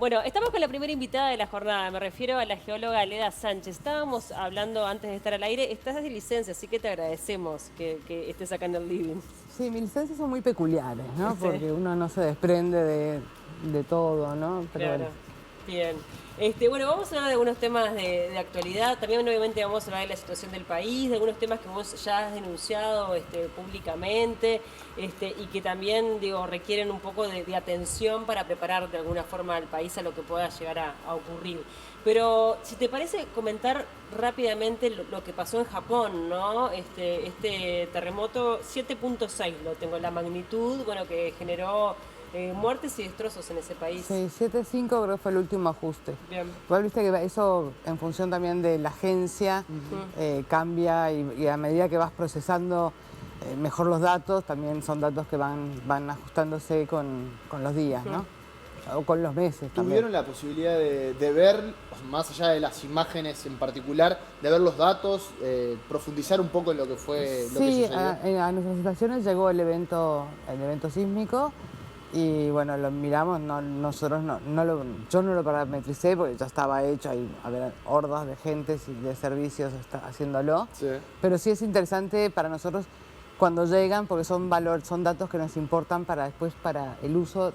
Bueno, estamos con la primera invitada de la jornada, me refiero a la geóloga Leda Sánchez. Estábamos hablando antes de estar al aire, estás de licencia, así que te agradecemos que estés acá en el living. Sí, mis licencias son muy peculiares, ¿no? Sí, Porque uno no se desprende de todo, ¿no? Pero bueno. claro. Bien. Bueno, vamos a hablar de algunos temas de actualidad. También, obviamente, vamos a hablar de la situación del país, de algunos temas que vos ya has denunciado públicamente y que también, digo, requieren un poco de atención para preparar de alguna forma al país a lo que pueda llegar a ocurrir. Pero, si te parece, comentar rápidamente lo que pasó en Japón, ¿no? Este terremoto 7.6 lo tengo, la magnitud, bueno, que generó muertes y destrozos en ese país. Sí, 7.5 creo que fue el último ajuste. Bien. Igual viste que eso en función también de la agencia cambia y a medida que vas procesando mejor los datos, también son datos que van ajustándose con los días, ¿no? O con los meses también. ¿Tuvieron la posibilidad de ver, más allá de las imágenes en particular, de ver los datos, profundizar un poco en lo que fue lo que Sí, sucedió? a nuestras estaciones llegó el evento sísmico y bueno, lo miramos, nosotros yo no lo parametricé porque ya estaba hecho, había hordas de gente y de servicios haciéndolo, Sí. pero sí es interesante para nosotros cuando llegan porque son datos que nos importan para después para el uso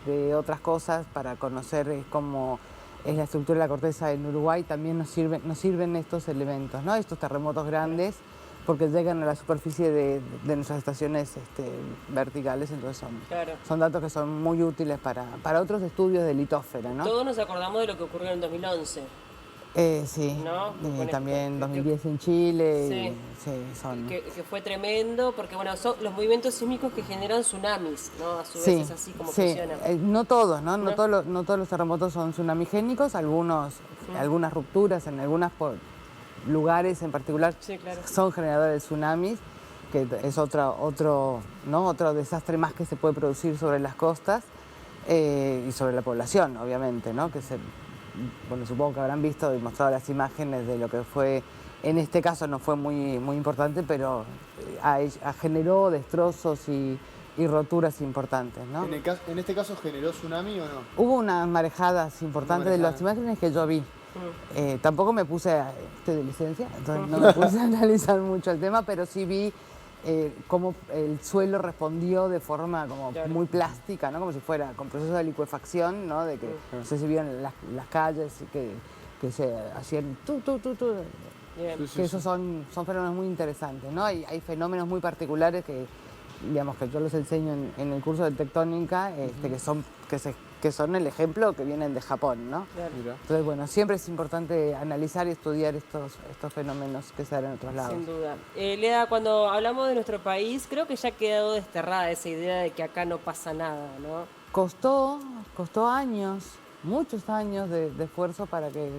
de otras cosas, para conocer cómo es la estructura de la corteza en Uruguay, también nos sirven estos elementos, ¿no? Estos terremotos grandes, porque llegan a la superficie de nuestras estaciones verticales, entonces son datos que son muy útiles para otros estudios de litósfera, ¿no? Todos nos acordamos de lo que ocurrió en 2011. Sí, ¿No? también 2010 en Chile, Sí. sí, son... Que fue tremendo, porque bueno, son los movimientos sísmicos que generan tsunamis, ¿no? A su vez es así como funciona. No todos, ¿no? ¿No? No todos los terremotos son tsunamigénicos, algunas rupturas en algunos lugares en particular Sí, claro. son generadores de tsunamis, que es otro desastre más que se puede producir sobre las costas y sobre la población, obviamente, ¿no? Bueno, supongo que habrán visto y mostrado las imágenes de lo que fue, en este caso no fue muy importante, pero generó destrozos y roturas importantes, ¿no? ¿En este caso generó tsunami o no? Hubo unas marejadas importantes de las imágenes que yo vi. Tampoco me puse, estoy de licencia, entonces no me puse a analizar mucho el tema, pero sí vi cómo el suelo respondió de forma como muy plástica, ¿no? Como si fuera con proceso de licuefacción, ¿no? De que no sé si vieron las calles que se hacían que esos son fenómenos muy interesantes, ¿no? Hay fenómenos muy particulares digamos que yo los enseño en el curso de tectónica, que son el ejemplo que vienen de Japón, ¿no? Claro. Entonces, bueno, siempre es importante analizar y estudiar estos fenómenos que se dan en otros lados. Sin duda. Leda, cuando hablamos de nuestro país, creo que ya ha quedado desterrada esa idea de que acá no pasa nada, ¿no? Costó años, muchos años de esfuerzo para que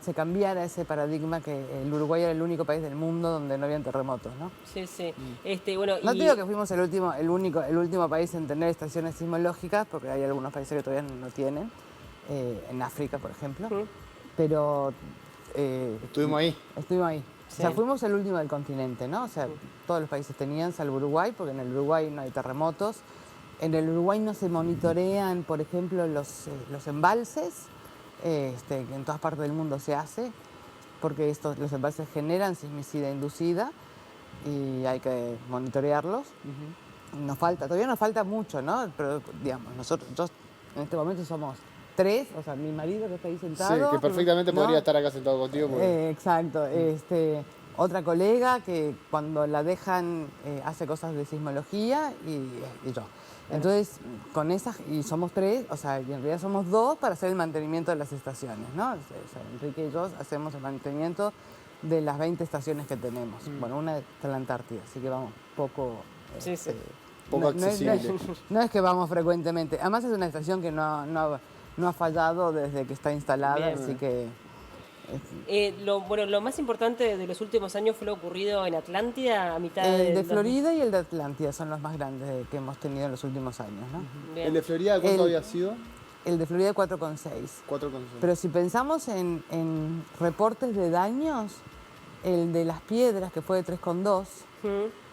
se cambiara ese paradigma que el Uruguay era el único país del mundo donde no habían terremotos, ¿no? Sí, sí. Bueno, No te digo que fuimos el último país en tener estaciones sismológicas, porque hay algunos países que todavía no tienen, en África, por ejemplo, pero... Estuvimos ahí. Estuvimos ahí. Sí. O sea, fuimos el último del continente, ¿no? O sea, todos los países tenían, salvo Uruguay, porque en el Uruguay no hay terremotos. En el Uruguay no se monitorean, por ejemplo, los embalses, que en todas partes del mundo se hace, porque los embalses generan sismicidad inducida y hay que monitorearlos. Todavía nos falta mucho, ¿no? Pero, digamos, yo en este momento somos 3, o sea, mi marido que está ahí sentado. Sí, que perfectamente ¿no? podría estar acá sentado contigo. Porque... Exacto. Otra colega que cuando la dejan hace cosas de sismología y yo. Entonces, y somos 3, o sea, y en realidad somos 2 para hacer el mantenimiento de las estaciones, ¿no? O sea, Enrique y yo hacemos el mantenimiento de las 20 estaciones que tenemos. Bueno, una está en la Antártida, así que vamos poco... poco accesible. No es que vamos frecuentemente. Además es una estación que no ha fallado desde que está instalada, Bien. así que... lo más importante de los últimos años fue lo ocurrido en Atlántida a mitad El de del Florida y el de Atlántida son los más grandes que hemos tenido en los últimos años, ¿no? Bien. ¿El de Florida cuánto había sido? El de Florida 4,6. 4,6. Pero si pensamos en reportes de daños, el de Las Piedras, que fue de 3,2,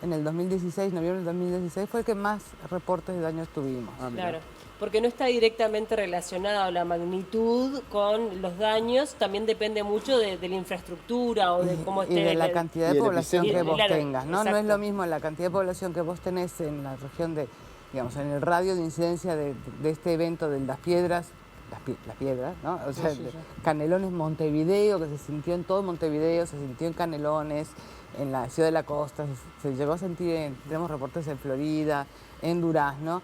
en el 2016, noviembre del 2016, fue el que más reportes de daños tuvimos. Claro. porque no está directamente relacionado la magnitud con los daños, también depende mucho de la infraestructura o de cómo esté. Y de la cantidad de y el población que vos claro, tengas, ¿no? No es exacto. lo mismo la cantidad de población que vos tenés en la región de, digamos, en el radio de incidencia de este evento de las piedras, las piedras, ¿no? O sea, Canelones, Montevideo, que se sintió en todo Montevideo, se sintió en Canelones, en la ciudad de la costa, se llegó a sentir, tenemos reportes en Florida, en Durazno,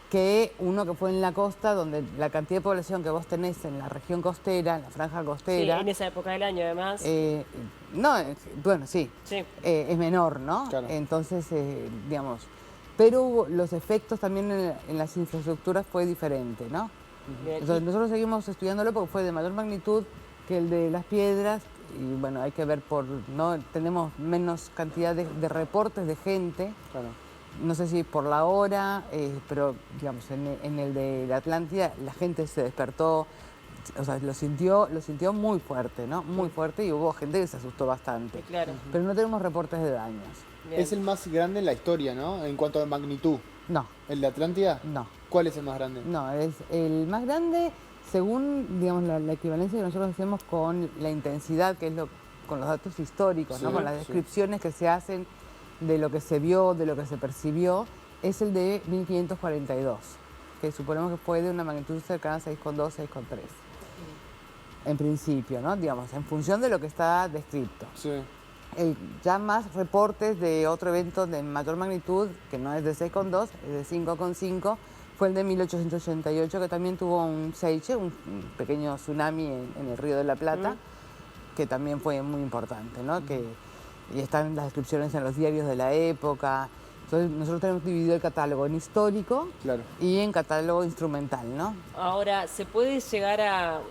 que uno que fue en la costa, donde la cantidad de población que vos tenés en la región costera, en la franja Sí, costera... en esa época del año además. No, bueno, sí, Sí. es menor, ¿no? Claro. Entonces, digamos, pero los efectos también en las infraestructuras fue diferente, ¿no? Bien. Entonces, nosotros seguimos estudiándolo porque fue de mayor magnitud que el de las piedras y bueno, hay que ver no tenemos menos cantidad de reportes de gente. Claro. No sé si por la hora, pero digamos, en el de la Atlántida la gente se despertó, o sea, lo sintió muy fuerte, ¿no? Muy fuerte y hubo gente que se asustó bastante. Claro. Pero no tenemos reportes de daños. Bien. Es el más grande en la historia, ¿no? En cuanto a magnitud. No, ¿El de Atlántida? no, ¿Cuál es el más grande? no, es el más grande según, digamos, la equivalencia que nosotros hacemos con la intensidad, que es con los datos históricos, ¿no? Sí, Con las sí. descripciones que se hacen de lo que se vio, de lo que se percibió, es el de 1542, que suponemos que fue de una magnitud cercana a 6,2, 6,3. En principio, ¿no? Digamos, en función de lo que está descrito. Sí. Ya más reportes de otro evento de mayor magnitud, que no es de 6,2, es de 5,5, fue el de 1888, que también tuvo un seiche, un pequeño tsunami en el Río de la Plata, que también fue muy importante, ¿no? Y están las descripciones en los diarios de la época. Entonces, nosotros tenemos dividido el catálogo en histórico Claro. y en catálogo instrumental, ¿no? Ahora, ¿se puede llegar a...?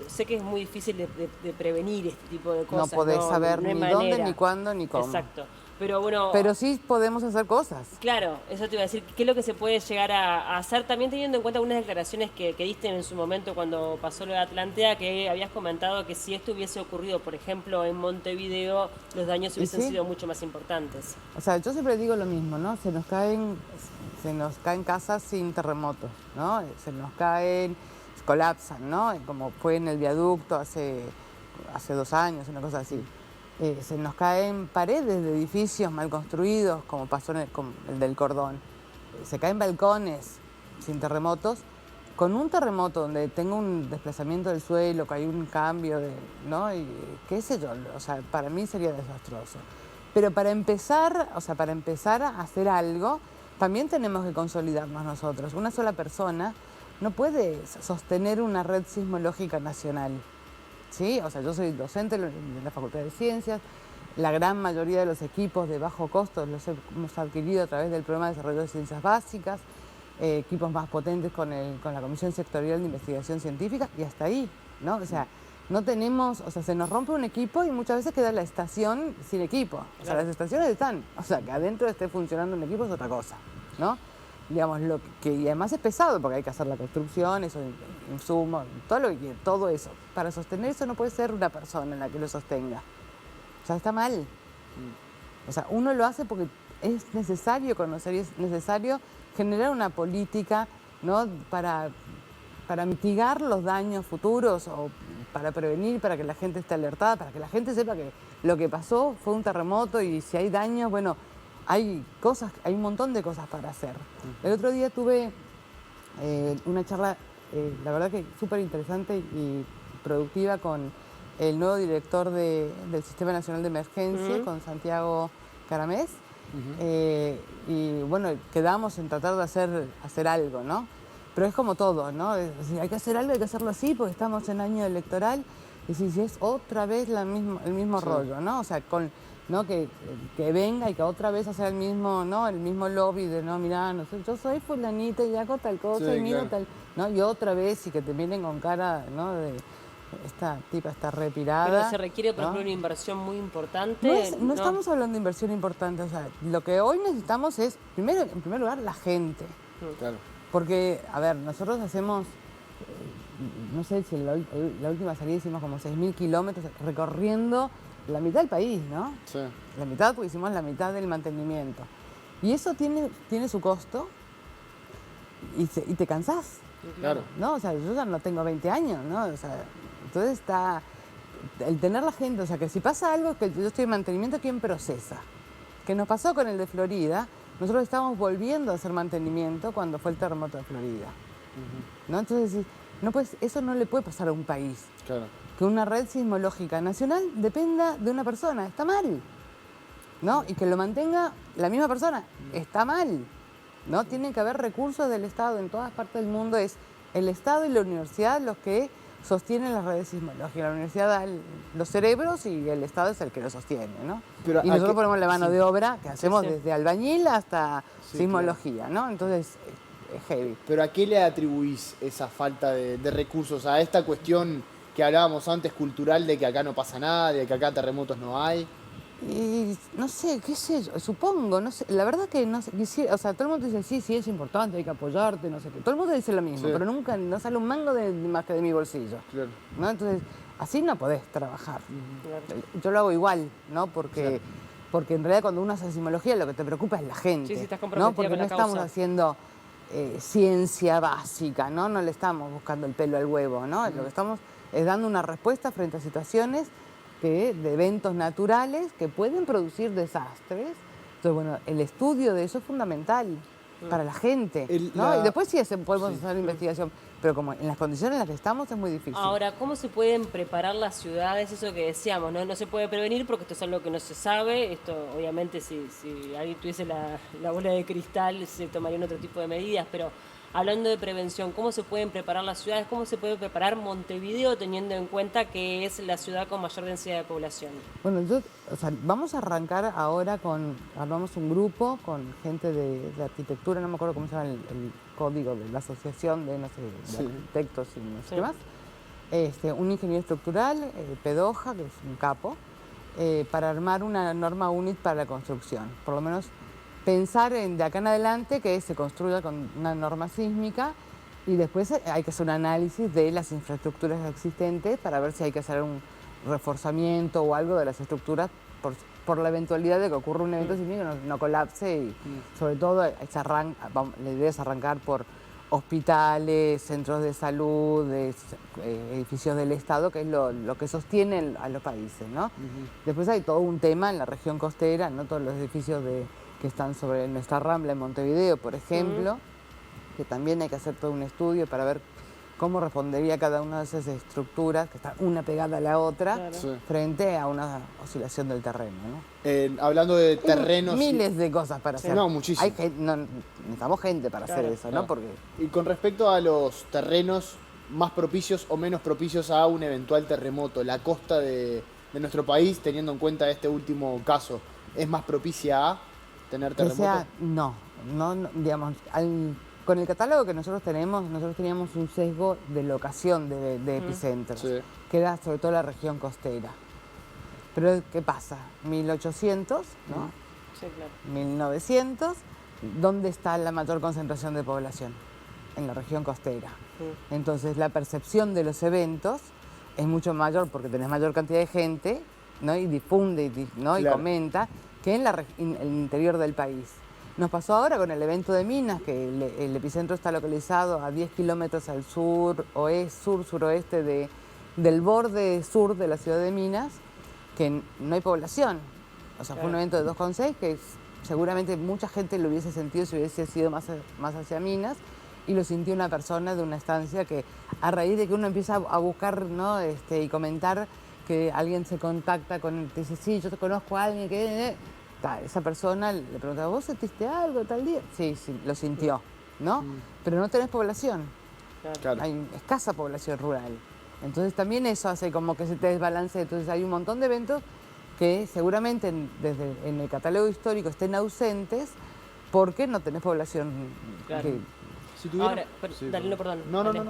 Sé que es muy difícil de prevenir este tipo de cosas. No podés saber No hay ni dónde, manera. ni cuándo, ni cómo. Exacto. Pero bueno... Pero sí podemos hacer cosas. Claro, eso te iba a decir. ¿Qué es lo que se puede llegar a hacer? También teniendo en cuenta algunas declaraciones que diste en su momento cuando pasó lo de Atlántida, que habías comentado que si esto hubiese ocurrido, por ejemplo, en Montevideo, los daños hubiesen sí? sido mucho más importantes. O sea, yo siempre digo lo mismo, ¿no? Se nos caen casas sin terremotos, ¿no? Se colapsan, ¿no? Como fue en el viaducto hace 2 años, una cosa así. Se nos caen paredes de edificios mal construidos, como pasó con el del Cordón. Se caen balcones sin terremotos. Con un terremoto donde tengo un desplazamiento del suelo, que hay un cambio, ¿no? Y, qué sé yo, o sea, para mí sería desastroso. Pero para empezar a hacer algo, también tenemos que consolidarnos nosotros. Una sola persona no puede sostener una red sismológica nacional. ¿Sí? O sea, yo soy docente de la Facultad de Ciencias, la gran mayoría de los equipos de bajo costo los hemos adquirido a través del Programa de Desarrollo de Ciencias Básicas, equipos más potentes con la Comisión Sectorial de Investigación Científica y hasta ahí, ¿no? O sea, no tenemos, o sea, se nos rompe un equipo y muchas veces queda la estación sin equipo. O sea, las estaciones están, o sea, que adentro esté funcionando un equipo es otra cosa, ¿no? Digamos, y además es pesado porque hay que hacer la construcción, eso, insumos, todo eso. Para sostener eso no puede ser una persona la que lo sostenga. O sea, está mal. O sea, uno lo hace porque es necesario conocer y es necesario generar una política, ¿no? Para mitigar los daños futuros o para prevenir, para que la gente esté alertada, para que la gente sepa que lo que pasó fue un terremoto y si hay daños, bueno, hay un montón de cosas para hacer. El otro día tuve una charla, la verdad que súper interesante y productiva con el nuevo director del Sistema Nacional de Emergencia, con Santiago Caramés. Y bueno, quedamos en tratar de hacer algo, ¿no? Pero es como todo, ¿no? Es decir, hay que hacer algo, hay que hacerlo así porque estamos en año electoral y si es otra vez el mismo rollo, ¿no? O sea, ¿no? Que venga y que otra vez hacer el mismo lobby de no, mirá, no sé, yo soy fulanita y hago tal cosa y miro tal, ¿no? Y otra vez y que te miren con cara, ¿no? De esta tipa está repirada. Pero se requiere, por ¿no? ejemplo, una inversión muy importante. No estamos hablando de inversión importante, o sea, lo que hoy necesitamos es, en primer lugar, la gente. Claro. Porque, a ver, nosotros hacemos, no sé si la última salida hicimos como 6.000 kilómetros recorriendo la mitad del país, ¿no? Sí. La mitad, porque hicimos la mitad del mantenimiento. Y eso tiene su costo y te cansás. Claro. ¿no? O sea, yo ya no tengo 20 años, ¿no? O sea, entonces está el tener la gente, o sea, que si pasa algo, que yo estoy en mantenimiento, ¿quién procesa? Que nos pasó con el de Florida, nosotros estábamos volviendo a hacer mantenimiento cuando fue el terremoto de Florida, ¿no? Entonces, no puedes, eso no le puede pasar a un país. Claro. Que una red sismológica nacional dependa de una persona, está mal, ¿no? Y que lo mantenga la misma persona, está mal, ¿no? Tienen que haber recursos del Estado en todas partes del mundo, es el Estado y la universidad los que sostienen las redes sismológicas. La universidad da los cerebros y el Estado es el que lo sostiene, ¿no? Pero y ¿a nosotros qué? ponemos la mano Sí. de obra que hacemos sí. desde albañil hasta Sí, sismología, ¿no? Entonces, es heavy. Pero ¿a qué le atribuís esa falta de recursos? ¿A esta cuestión que hablábamos antes, cultural, de que acá no pasa nada, de que acá terremotos no hay? Y no sé, qué sé yo, supongo, no sé, la verdad que no sé, o sea, todo el mundo dice, sí, es importante, hay que apoyarte, no sé qué, todo el mundo dice lo mismo, Sí. pero nunca, no sale un mango más que de mi bolsillo, Claro. ¿no? Entonces, así no podés trabajar. Claro. Yo lo hago igual, ¿no? Porque en realidad cuando uno hace sismología lo que te preocupa es la gente, Sí, sí, estás ¿no? comprometida Porque con no la estamos causa. haciendo ciencia básica, ¿no? No le estamos buscando el pelo al huevo, ¿no? Lo que estamos es dando una respuesta frente a situaciones de eventos naturales que pueden producir desastres. Entonces, bueno, el estudio de eso es fundamental para la gente, ¿no? Y después sí podemos hacer investigación, pero como en las condiciones en las que estamos es muy difícil. Ahora, ¿cómo se pueden preparar las ciudades? Eso que decíamos, ¿no? No se puede prevenir porque esto es algo que no se sabe. Esto, obviamente, si alguien tuviese la bola de cristal, se tomarían otro tipo de medidas. Pero hablando de prevención, ¿cómo se pueden preparar las ciudades? ¿Cómo se puede preparar Montevideo teniendo en cuenta que es la ciudad con mayor densidad de población? Bueno, o sea, vamos a arrancar ahora armamos un grupo con gente de arquitectura, no me acuerdo cómo se llama el código de la asociación de, no sé, de arquitectos y no sé Sí. qué más. Un ingeniero estructural, Pedoja, que es un capo, para armar una norma UNIT para la construcción. Por lo menos pensar de acá en adelante que se construya con una norma sísmica y después hay que hacer un análisis de las infraestructuras existentes para ver si hay que hacer un reforzamiento o algo de las estructuras por la eventualidad de que ocurra un evento sísmico y no colapse y sobre todo la idea es arrancar por hospitales, centros de salud, edificios del Estado, que es lo que sostiene a los países, ¿no? Después hay todo un tema en la región costera, no todos los edificios que están sobre nuestra Rambla en Montevideo, por ejemplo, que también hay que hacer todo un estudio para ver cómo respondería cada una de esas estructuras, que están una pegada a la otra, Claro. Sí. frente a una oscilación del terreno, ¿no? Hablando de terrenos... Miles de cosas para hacer. No, muchísimo. Necesitamos gente para hacer eso, claro. ¿no? Porque Y con respecto a los terrenos más propicios o menos propicios a un eventual terremoto, la costa de nuestro país, teniendo en cuenta este último caso, ¿es más propicia a tener que terremotos? sea, no, digamos, con el catálogo que nosotros teníamos un sesgo de locación de epicentros, Sí. que era sobre todo la región costera. Pero, ¿qué pasa? 1800, ¿no? Sí, claro. 1900, ¿dónde está la mayor concentración de población? En la región costera. Entonces, la percepción de los eventos es mucho mayor porque tenés mayor cantidad de gente, ¿no? Y difunde, ¿no? Y Claro. comenta, que en el interior del país. Nos pasó ahora con el evento de Minas, que el epicentro está localizado a 10 kilómetros al suroeste del borde sur de la ciudad de Minas, que no hay población. O sea, fue un evento de 2,6 que seguramente mucha gente lo hubiese sentido si hubiese sido más hacia Minas, y lo sintió una persona de una estancia que, a raíz de que uno empieza a buscar, ¿no? Y comentar que alguien se contacta te dice, sí, yo te conozco a alguien que... esa persona le preguntaba, ¿vos sentiste algo tal día? Sí, lo sintió, ¿no? Pero no tenés población, Claro. hay escasa población rural. Entonces también eso hace como que se te desbalance. Entonces hay un montón de eventos que seguramente en el catálogo histórico estén ausentes porque no tenés población. Claro. Si tuviera- Ahora, Sí, dale, no, perdón. No, dale.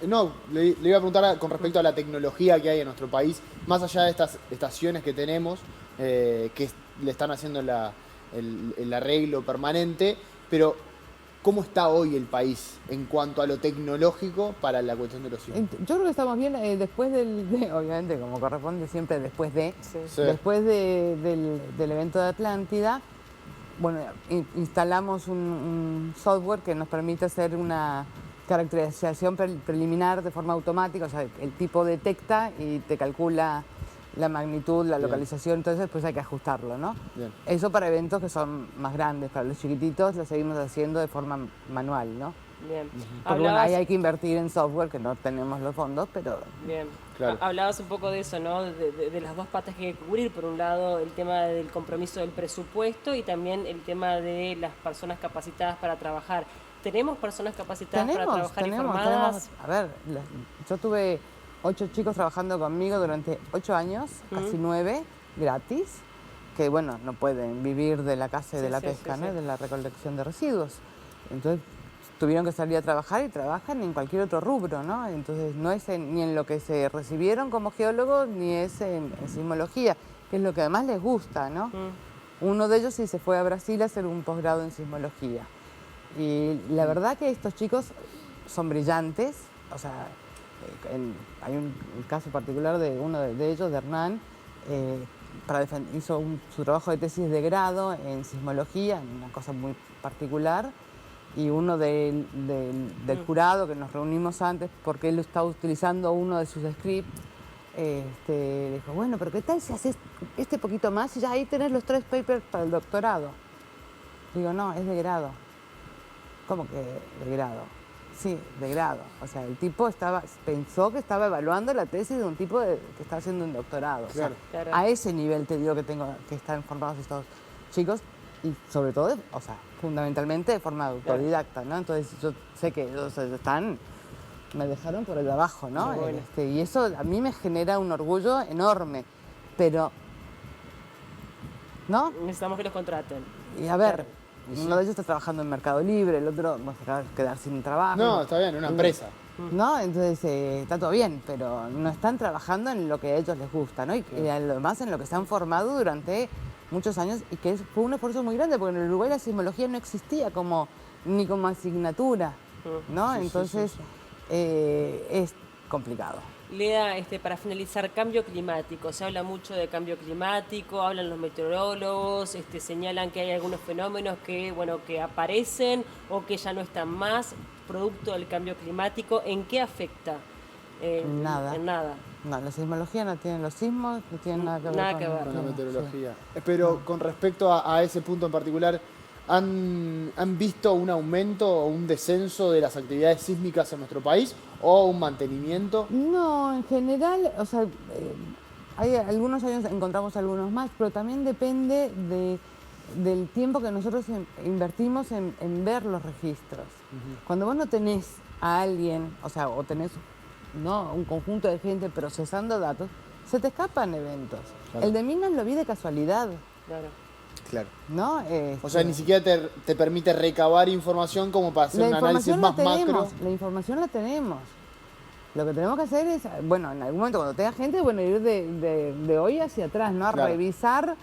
No, le iba a preguntar con respecto a la tecnología que hay en nuestro país, más allá de estas estaciones que tenemos, que le están haciendo el arreglo permanente, pero ¿cómo está hoy el país en cuanto a lo tecnológico para la cuestión de los sismos? Yo creo que estamos bien después obviamente como corresponde siempre después Sí. Sí. después del evento de Atlántida. Bueno, instalamos un software que nos permite hacer caracterización preliminar de forma automática, o sea, el tipo detecta y te calcula la magnitud, la localización, entonces pues hay que ajustarlo, ¿no? Bien. Eso para eventos que son más grandes, para los chiquititos lo seguimos haciendo de forma manual, ¿no? Bien. Porque bueno, ahí hay que invertir en software, que no tenemos los fondos, pero... Bien. Claro. Hablabas un poco de eso, ¿no? De las dos patas que hay que cubrir. Por un lado, el tema del compromiso del presupuesto y también el tema de las personas capacitadas para trabajar. ¿Tenemos personas capacitadas para trabajar y formadas? A ver, yo tuve 8 chicos trabajando conmigo durante 8 años, casi 9, gratis, que bueno, no pueden vivir de la caza y de la pesca, ¿no? De la recolección de residuos. Entonces tuvieron que salir a trabajar y trabajan en cualquier otro rubro, ¿no? Entonces no es ni en lo que se recibieron como geólogos, ni es en sismología, que es lo que además les gusta, ¿no? Uno de ellos sí se fue a Brasil a hacer un posgrado en sismología. Y la verdad que estos chicos son brillantes, o sea, hay un caso particular de uno de ellos, de Hernán, hizo su trabajo de tesis de grado en sismología, una cosa muy particular, y uno del jurado que nos reunimos antes, porque él estaba utilizando uno de sus scripts, dijo, bueno, pero ¿qué tal si haces este poquito más y ya ahí tenés los 3 papers para el doctorado? Digo, no, es de grado. ¿Cómo que de grado? Sí, de grado. O sea, el tipo pensó que estaba evaluando la tesis de un tipo que está haciendo un doctorado. Claro. O sea, a ese nivel te digo que están formados estos chicos y sobre todo, o sea, fundamentalmente de forma autodidacta, ¿no? Entonces yo sé que ellos me dejaron por el de abajo, ¿no? Bueno. Y eso a mí me genera un orgullo enorme, pero, ¿no? Necesitamos que los contraten. Y a ver, uno de ellos está trabajando en Mercado Libre, el otro va a quedar sin trabajo. No, está bien, una empresa. ¿No? Entonces está todo bien, pero no están trabajando en lo que a ellos les gusta, ¿no? Y además en lo que se han formado durante muchos años y que fue un esfuerzo muy grande, porque en el Uruguay la sismología no existía ni como asignatura, ¿no? Entonces es complicado. Leda, para finalizar, cambio climático. Se habla mucho de cambio climático, hablan los meteorólogos, señalan que hay algunos fenómenos que aparecen o que ya no están más, producto del cambio climático. ¿En qué afecta? Nada. En nada. No, la sismología no tiene los sismos, no tiene nada que ver Con la meteorología. Sí. Pero con respecto a ese punto en particular, ¿han visto un aumento o un descenso de las actividades sísmicas en nuestro país o un mantenimiento? No, en general, o sea, hay algunos años encontramos algunos más, pero también depende del tiempo que nosotros invertimos en ver los registros. Cuando vos no tenés a alguien, o sea, o tenés un conjunto de gente procesando datos, se te escapan eventos. Claro. El de Minas lo vi de casualidad. Claro. ¿No? O sea, ni siquiera te permite recabar información como para hacer un análisis más macro. La información la tenemos. Lo que tenemos que hacer es, bueno, en algún momento cuando tenga gente, bueno, ir de hoy hacia atrás, ¿no? A revisar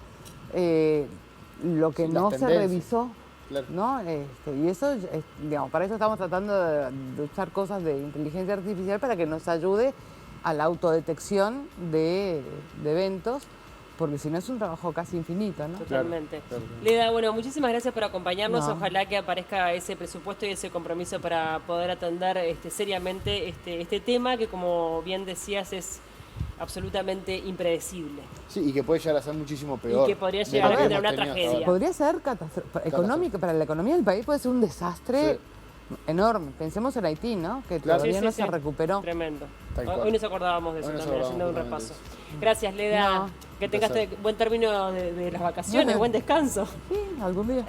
lo que no se revisó. Claro. ¿No? Y eso, digamos, para eso estamos tratando de usar cosas de inteligencia artificial para que nos ayude a la autodetección de eventos, porque si no es un trabajo casi infinito, ¿no? Totalmente. Claro. Leda, bueno, muchísimas gracias por acompañarnos. No. Ojalá que aparezca ese presupuesto y ese compromiso para poder atender seriamente este tema que, como bien decías, es absolutamente impredecible. Sí, y que puede llegar a ser muchísimo peor. Y que podría llegar a tener una tragedia. Podría ser económica, para la economía del país puede ser un desastre enorme. Pensemos en Haití, ¿no? Que todavía no se recuperó. Tremendo. Hoy nos acordábamos de eso también, haciendo un repaso. Gracias, Leda. No. Que tengas buen término de las vacaciones, buen descanso. Sí, algún día.